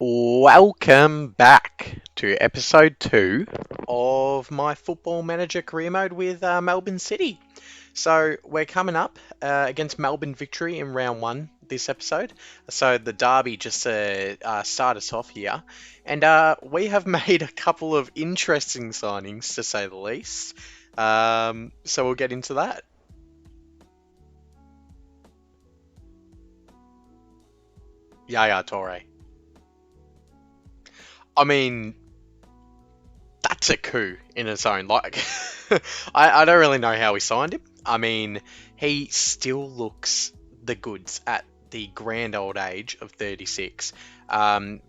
Welcome back to episode 2 of my Football Manager career mode with Melbourne City. So we're coming up against Melbourne Victory in round 1 this episode. So the derby just start us off here. And we have made a couple of interesting signings to say the least. So we'll get into that. Yaya Toure. I mean, that's a coup in its own. Like, I don't really know how we signed him. I mean, he still looks the goods at the grand old age of 36.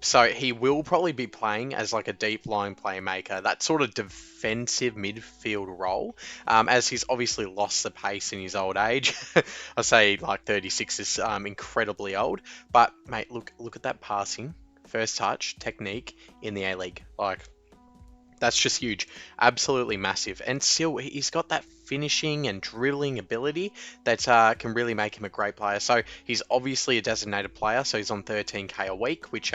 So he will probably be playing as like a deep line playmaker, that sort of defensive midfield role, as he's obviously lost the pace in his old age. I say like 36 is incredibly old, but mate, look at that passing, first touch technique in the A League, like. That's just huge. Absolutely massive. And still, he's got that finishing and dribbling ability that can really make him a great player. So he's obviously a designated player, so he's on 13k a week, which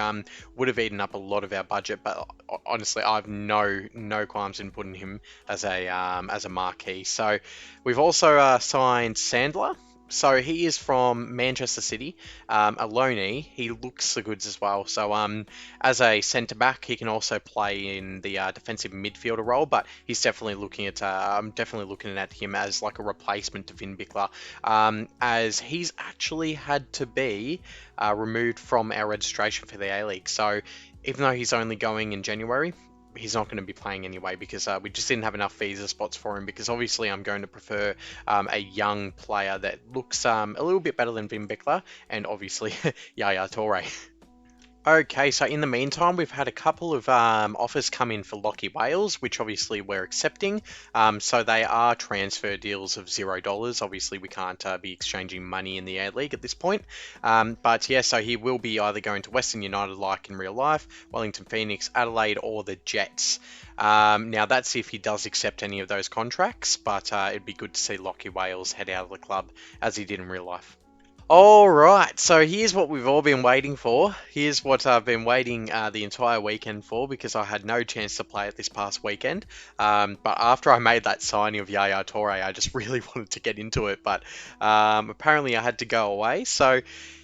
would have eaten up a lot of our budget. But honestly, I've no qualms in putting him as a marquee. So we've also signed Sandler. So he is from Manchester City, a loanee. He looks the goods as well. So as a centre back, he can also play in the defensive midfielder role, but he's definitely looking at I'm definitely looking at him as like a replacement to Vin Bickler, as he's actually had to be removed from our registration for the A League. So even though he's only going in January, he's not going to be playing anyway because we just didn't have enough visa spots for him. Because obviously, I'm going to prefer a young player that looks a little bit better than Vin Bickler, and obviously Yaya Toure. Okay, so in the meantime, we've had a couple of offers come in for Lockie Wales, which obviously we're accepting. So they are transfer deals of $0. Obviously, we can't be exchanging money in the A League at this point. But yeah, so he will be either going to Western United like in real life, Wellington Phoenix, Adelaide, or the Jets. Now, that's if he does accept any of those contracts, but it'd be good to see Lockie Wales head out of the club as he did in real life. All right, so here's what we've all been waiting for. Here's what I've been waiting the entire weekend for because I had no chance to play it this past weekend. But after I made that signing of Yaya Toure, I just really wanted to get into it. But apparently I had to go away. So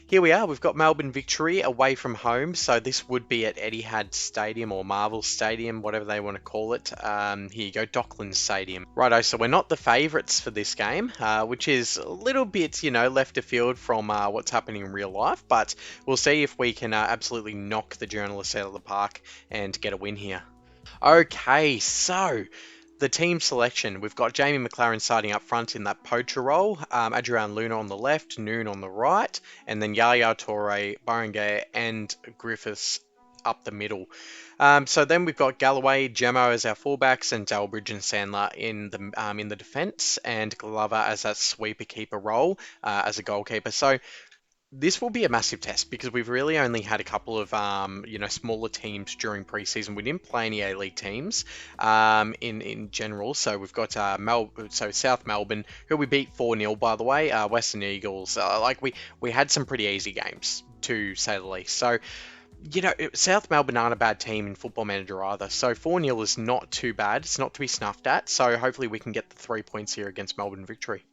here we are. We've got Melbourne Victory away from home. So this would be at Etihad Stadium or Marvel Stadium, whatever they want to call it. Here you go, Docklands Stadium. Righto, so we're not the favourites for this game, which is a little bit, left of field from what's happening in real life. But we'll see if we can absolutely knock the journalists out of the park and get a win here. Okay, so the team selection. We've got Jamie McLaren starting up front in that poacher role, Adrian Luna on the left, Noon on the right, and then Yaya Toure, Barangay, and Griffiths up the middle. So then we've got Galloway, Gemmo as our fullbacks, and Dalbridge and Sandler in the defence, and Glover as that sweeper keeper role as a goalkeeper. So this will be a massive test because we've really only had a couple of smaller teams during preseason. We didn't play any A League teams in general. So we've got South Melbourne, who we beat 4-0 by the way. Western Eagles, we had some pretty easy games to say the least. So South Melbourne aren't a bad team in Football Manager either. So 4-0 is not too bad. It's not to be snuffed at. So hopefully we can get the 3 points here against Melbourne Victory.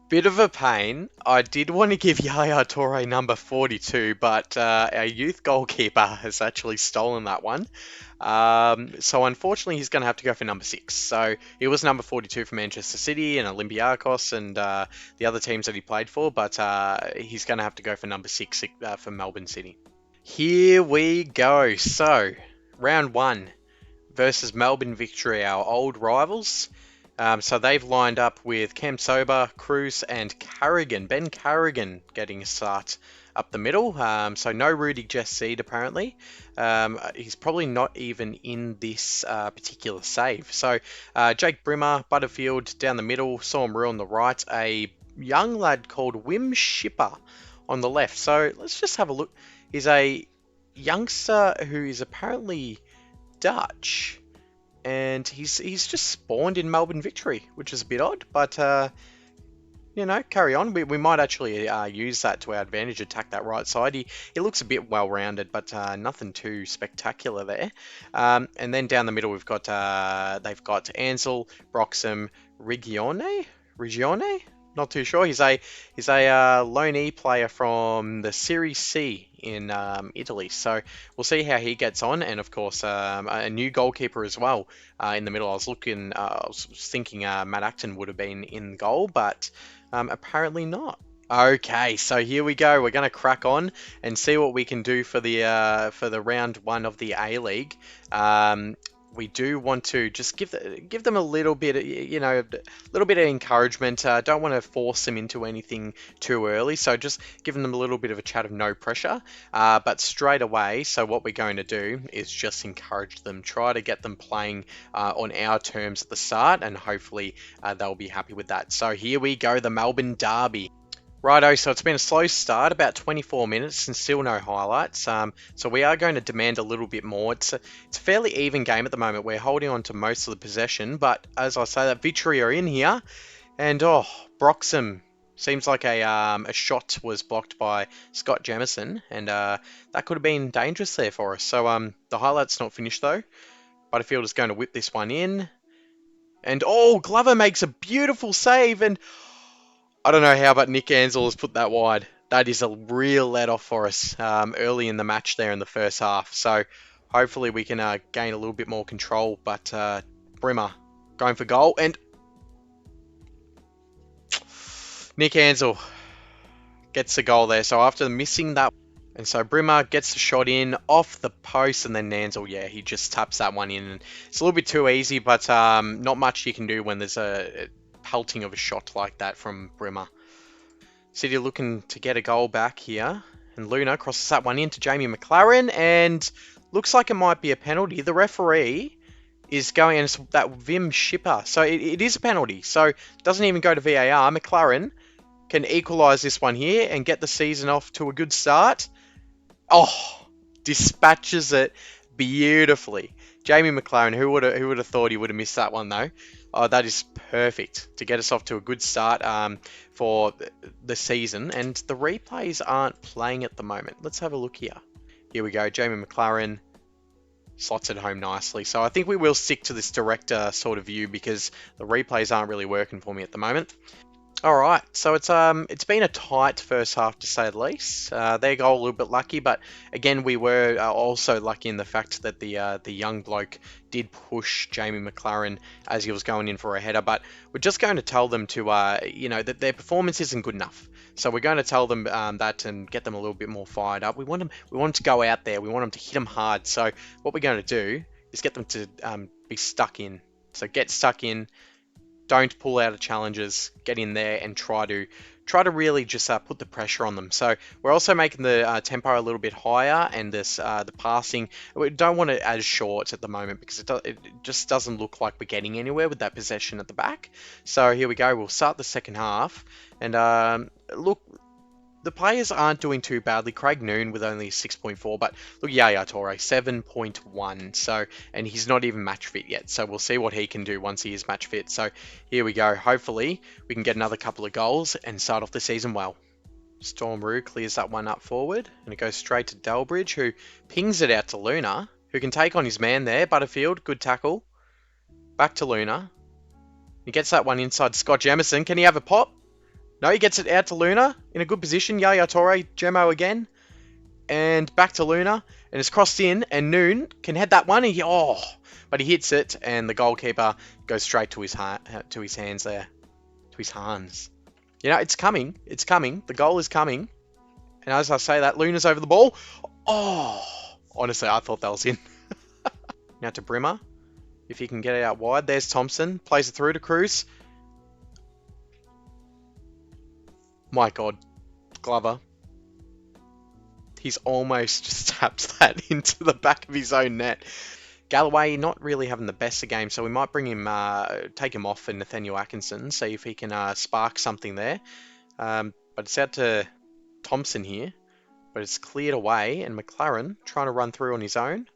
Bit of a pain. I did want to give Yaya Toure number 42, but our youth goalkeeper has actually stolen that one. So unfortunately, he's going to have to go for number 6. So he was number 42 for Manchester City and Olympiacos and the other teams that he played for, but he's going to have to go for number 6 for Melbourne City. Here we go. So round 1 versus Melbourne Victory, our old rivals. So they've lined up with Cam Sober, Cruz, and Carrigan. Ben Carrigan getting a start up the middle. So no Rudy Jesseed apparently. He's probably not even in this particular save. So Jake Brimmer, Butterfield down the middle, Saw Rue on the right, a young lad called Wim Schipper on the left. So let's just have a look. He's a youngster who is apparently Dutch. And he's just spawned in Melbourne Victory, which is a bit odd, but you know, carry on. We might actually use that to our advantage, attack that right side. He looks a bit well-rounded, but nothing too spectacular there. And then down the middle, they've got Ansel, Broxham, Regione? Not too sure. He's a loanee player from the Serie C in Italy. So we'll see how he gets on, and of course a new goalkeeper as well in the middle. I was thinking Matt Acton would have been in goal, but apparently not. Okay, so here we go. We're going to crack on and see what we can do for the round one of the A League. We do want to just give them a little bit, a little bit of encouragement. Don't want to force them into anything too early, so just giving them a little bit of a chat of no pressure. But straight away, so what we're going to do is just encourage them, try to get them playing on our terms at the start, and hopefully they'll be happy with that. So here we go, the Melbourne Derby. Righto, so it's been a slow start, about 24 minutes and still no highlights. So we are going to demand a little bit more. It's a fairly even game at the moment. We're holding on to most of the possession, but as I say, that victory are in here. And Broxham seems like a shot was blocked by Scott Jamieson, and that could have been dangerous there for us. So the highlight's not finished though. Butterfield is going to whip this one in. And Glover makes a beautiful save, and I don't know how, but Nick Ansell has put that wide. That is a real let-off for us early in the match there in the first half. So hopefully we can gain a little bit more control. But Brimmer going for goal. And Nick Ansell gets the goal there. So after missing that, and so Brimmer gets the shot in off the post, and then Ansell, yeah, he just taps that one in. And it's a little bit too easy, but not much you can do when there's a pelting of a shot like that from Brimmer. City looking to get a goal back here. And Luna crosses that one into Jamie McLaren. And looks like it might be a penalty. The referee is going, and it's that Vim Shipper. So it is a penalty. So it doesn't even go to VAR. McLaren can equalise this one here and get the season off to a good start. Dispatches it beautifully. Jamie McLaren, who would have thought he would have missed that one though? Oh, that is perfect to get us off to a good start for the season. And the replays aren't playing at the moment. Let's have a look here. Here we go. Jamie McLaren slots it home nicely. So I think we will stick to this director sort of view because the replays aren't really working for me at the moment. All right, so it's been a tight first half to say the least. Their goal a little bit lucky, but again we were also lucky in the fact that the young bloke did push Jamie McLaren as he was going in for a header. But we're just going to tell them to that their performance isn't good enough. So we're going to tell them that and get them a little bit more fired up. We want them to go out there. We want them to hit them hard. So what we're going to do is get them to be stuck in. So get stuck in. Don't pull out of challenges, get in there and try to really just put the pressure on them. So we're also making the tempo a little bit higher, and the passing, we don't want it as short at the moment because it just doesn't look like we're getting anywhere with that possession at the back. So here we go, we'll start the second half, and look, the players aren't doing too badly. Craig Noon with only 6.4, but look, Yaya Toure, 7.1. So, and he's not even match fit yet. So we'll see what he can do once he is match fit. So here we go. Hopefully we can get another couple of goals and start off the season well. Storm Roo clears that one up forward, and it goes straight to Delbridge, who pings it out to Luna, who can take on his man there. Butterfield, good tackle. Back to Luna. He gets that one inside Scott Jamieson. Can he have a pop? No, he gets it out to Luna in a good position. Yaya Toure, Gemo again. And back to Luna. And it's crossed in. And Noon can head that one. But he hits it. And the goalkeeper goes straight to his hands there. To his hands. You know, it's coming. It's coming. The goal is coming. And as I say that, Luna's over the ball. Honestly, I thought that was in. Now to Brimmer. If he can get it out wide. There's Thompson. Plays it through to Cruz. My God, Glover. He's almost just tapped that into the back of his own net. Galloway not really having the best of games, so we might bring him, take him off for Nathaniel Atkinson, see if he can spark something there. But it's out to Thompson here, but it's cleared away, and McLaren trying to run through on his own.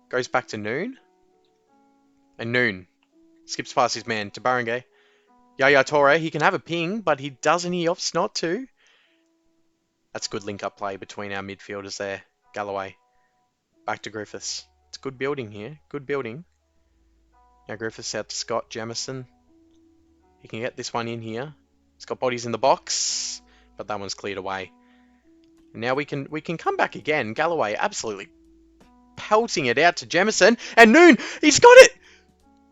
Goes back to Noon. And Noon skips past his man to Barangay. Yaya Toure, he can have a ping, but he doesn't. He opts not to. That's good link-up play between our midfielders there. Galloway. Back to Griffiths. It's good building here. Good building. Now Griffiths out to Scott Jamison. He can get this one in here. He's got bodies in the box, but that one's cleared away. Now we can come back again. Galloway absolutely pelting it out to Jamison. And Noon, he's got it!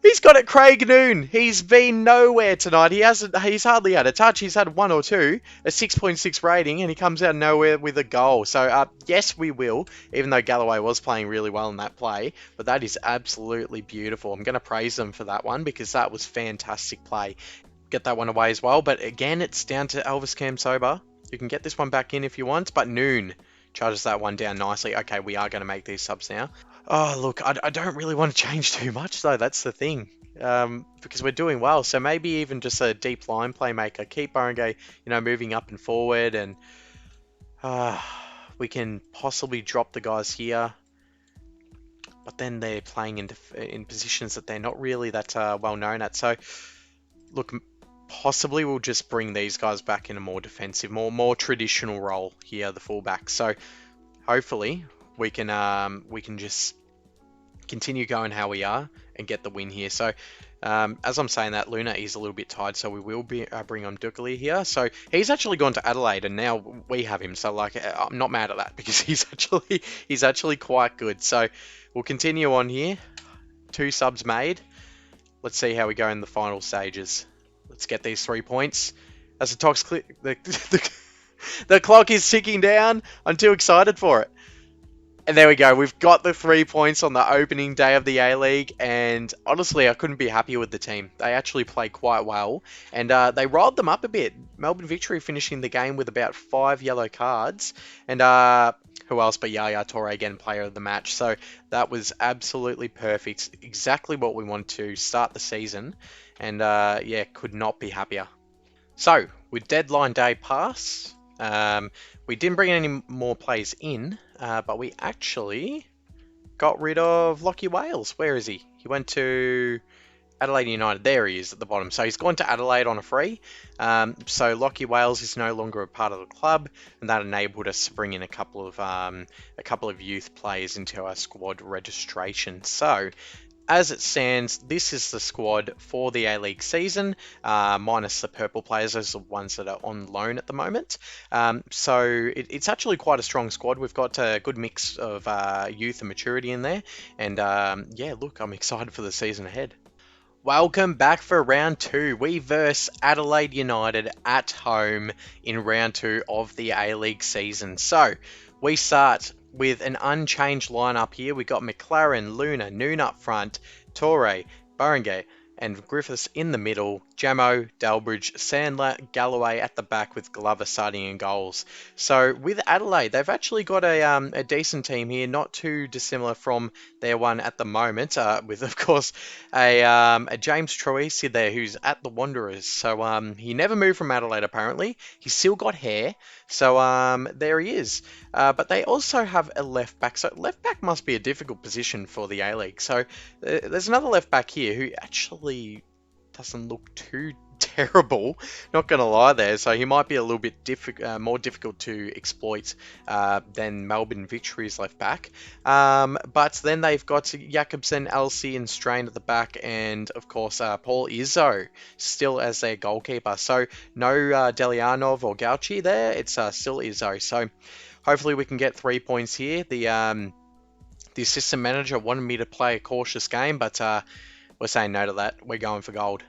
He's got it, Craig Noon. He's been nowhere tonight. He's hardly had a touch. He's had one or two, a 6.6 rating, and he comes out of nowhere with a goal. So, yes, we will, even though Galloway was playing really well in that play. But that is absolutely beautiful. I'm going to praise them for that one because that was fantastic play. Get that one away as well. But again, it's down to Elvis Kamsoba. You can get this one back in if you want, but Noon charges that one down nicely. Okay, we are going to make these subs now. Oh, look, I don't really want to change too much, though. That's the thing. Because we're doing well. So maybe even just a deep line playmaker. Keep Barangay, moving up and forward. And we can possibly drop the guys here. But then they're playing in positions that they're not really that well known at. So, look, possibly we'll just bring these guys back in a more defensive, more traditional role here, the fullback. So, hopefully we can just continue going how we are and get the win here. So as I'm saying that, Luna is a little bit tired, so we will be bring on Dukali here. So he's actually gone to Adelaide, and now we have him. So like, I'm not mad at that because he's actually quite good. So we'll continue on here. 2 subs made. Let's see how we go in the final stages. Let's get these 3 points. As the talk's the clock is ticking down. I'm too excited for it. And there we go. We've got the 3 points on the opening day of the A-League. And honestly, I couldn't be happier with the team. They actually played quite well. And they rolled them up a bit. Melbourne Victory finishing the game with about 5 yellow cards. And who else but Yaya Toure again, player of the match. So that was absolutely perfect. Exactly what we wanted to start the season. And yeah, could not be happier. So, with deadline day pass, we didn't bring any more players in, but we actually got rid of Lockie Wales. Where is he? He went to Adelaide United. There he is at the bottom. So he's gone to Adelaide on a free. So Lockie Wales is no longer a part of the club, and that enabled us to bring in a couple of youth players into our squad registration. So as it stands, this is the squad for the A-League season, minus the purple players, those are the ones that are on loan at the moment. So it's actually quite a strong squad. We've got a good mix of youth and maturity in there. And yeah, look, I'm excited for the season ahead. Welcome back for round 2. We verse Adelaide United at home in round 2 of the A-League season. So we start with an unchanged lineup here. We got McLaren, Luna, Noon up front, Torre, Barangay, and Griffiths in the middle, Jamo, Delbridge, Sandler, Galloway at the back with Glover starting in goals. So with Adelaide, they've actually got a decent team here, not too dissimilar from their one at the moment, with of course a James Troisi there who's at the Wanderers. So he never moved from Adelaide apparently. He's still got hair, so there he is. But they also have a left back. So left back must be a difficult position for the A-League. So there's another left back here who actually doesn't look too terrible, not gonna lie there. So he might be a little bit more difficult to exploit than Melbourne Victory's left back. But then they've got Jakobsen, Elsie, and Strain at the back, and of course Paul Izzo still as their goalkeeper. So no Delianov or Gauchi there. It's still Izzo. So hopefully we can get 3 points here. The assistant manager wanted me to play a cautious game, but we're saying no to that. We're going for gold.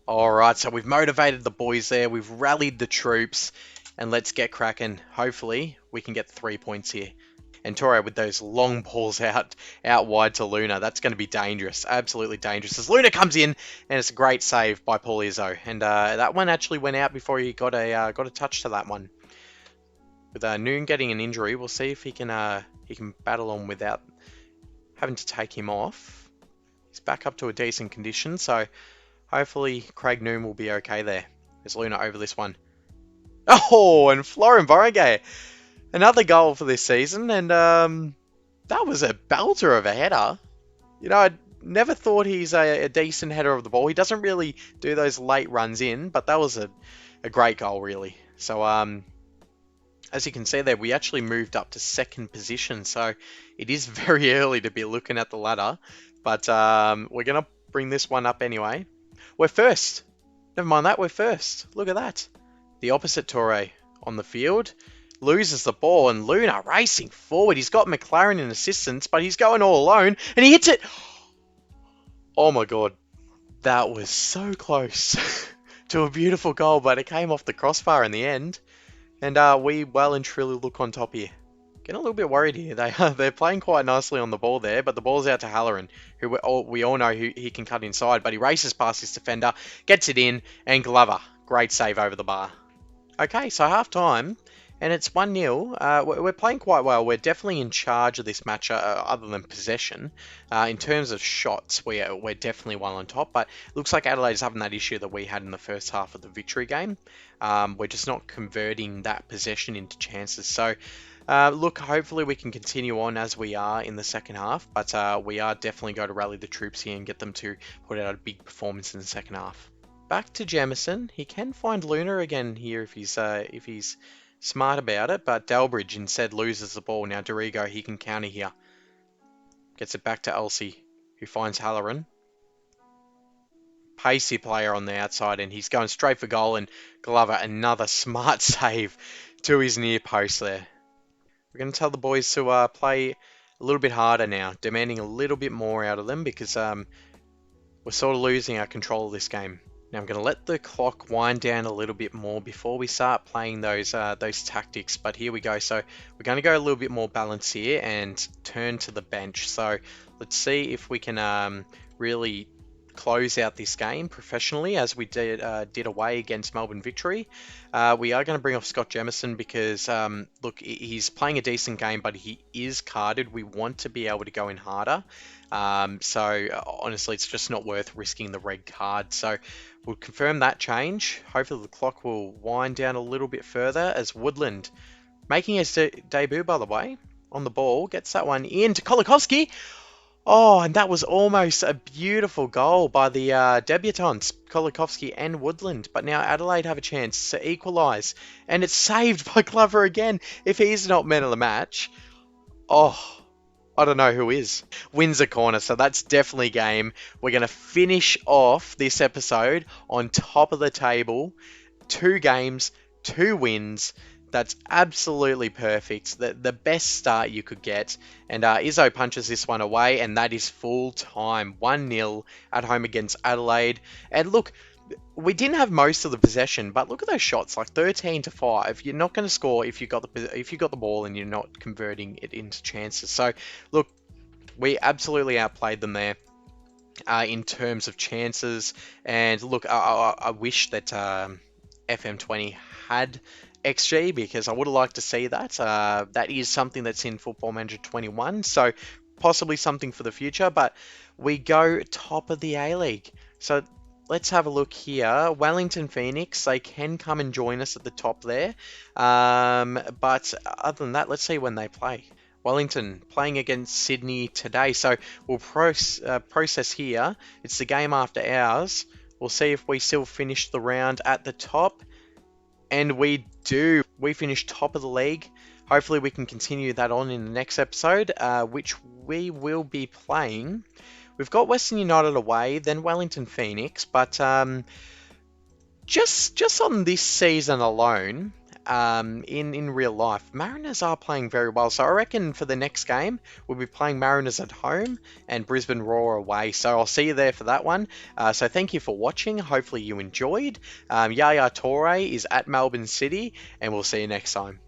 Alright, so we've motivated the boys there. We've rallied the troops. And let's get cracking. Hopefully, we can get 3 points here. And Torre with those long balls out wide to Luna. That's going to be dangerous. Absolutely dangerous. As Luna comes in, and it's a great save by Paul Izzo. And that one actually went out before he got a touch to that one. With Noon getting an injury, we'll see if he can battle on without having to take him off. He's back up to a decent condition, so hopefully Craig Noon will be okay there. There's Luna over this one. Oh, and Florin Barangay. Another goal for this season, and that was a belter of a header. never thought he's a decent header of the ball. He doesn't really do those late runs in, but that was a great goal, really. So, as you can see there, we actually moved up to second position. So it is very early to be looking at the ladder, but we're going to bring this one up anyway. We're first. Never mind that, we're first. Look at that. The opposite Torre on the field loses the ball, and Luna racing forward. He's got McLaren in assistance, but he's going all alone, and he hits it. Oh my god, that was so close to a beautiful goal, but it came off the crossbar in the end. And we well and truly look on top here. Getting a little bit worried here. They're playing quite nicely on the ball there, but the ball's out to Halloran, who we all know he can cut inside, but he races past his defender, gets it in, and Glover, great save over the bar. Okay, so half time, and it's 1-0. We're playing quite well. We're definitely in charge of this match, other than possession. In terms of shots, we're definitely well on top, but it looks like Adelaide's having that issue that we had in the first half of the victory game. We're just not converting that possession into chances. So, look, hopefully we can continue on as we are in the second half, but we are definitely going to rally the troops here and get them to put out a big performance in the second half. Back to Jamison. He can find Luna again here if he's smart about it, but Delbridge instead loses the ball. Now Dorigo, he can counter here. Gets it back to Elsie, who finds Halloran. Pacey player on the outside, and he's going straight for goal, and Glover, another smart save to his near post there. We're going to tell the boys to play a little bit harder now, demanding a little bit more out of them, because we're sort of losing our control of this game. Now I'm going to let the clock wind down a little bit more before we start playing those tactics. But here we go. So we're going to go a little bit more balanced here and turn to the bench. So let's see if we can really close out this game professionally as we did away against Melbourne Victory. We are going to bring off Scott Jemison because, look, he's playing a decent game, but he is carded. We want to be able to go in harder. So honestly, it's just not worth risking the red card. So we'll confirm that change. Hopefully the clock will wind down a little bit further as Woodland, making his debut, by the way, on the ball, gets that one in to Kolakowski. Oh, and that was almost a beautiful goal by the debutants, Kolakowski and Woodland. But now Adelaide have a chance to equalise. And it's saved by Glover again. If he's not man of the match, oh, I don't know who is. Wins a corner, so that's definitely game. We're going to finish off this episode on top of the table. 2 games, 2 wins. That's absolutely perfect. The best start you could get. And Izzo punches this one away, and that is full time. 1-0 at home against Adelaide. And look, we didn't have most of the possession, but look at those shots, like 13-5. You're not going to score if you got the ball and you're not converting it into chances. So, look, we absolutely outplayed them there in terms of chances. And look, I wish that FM20 had XG, because I would have liked to see that. That is something that's in Football Manager 21, so possibly something for the future. But we go top of the A-League. So let's have a look here. Wellington Phoenix, they can come and join us at the top there. But other than that, let's see when they play. Wellington playing against Sydney today. So we'll process here. It's the game after ours. We'll see if we still finish the round at the top. And we do. We finish top of the league. Hopefully we can continue that on in the next episode, which we will be playing. We've got Western United away, then Wellington Phoenix, but just on this season alone, in real life, Mariners are playing very well. So I reckon for the next game, we'll be playing Mariners at home and Brisbane Roar away. So I'll see you there for that one. So thank you for watching. Hopefully you enjoyed. Yaya Toure is at Melbourne City, and we'll see you next time.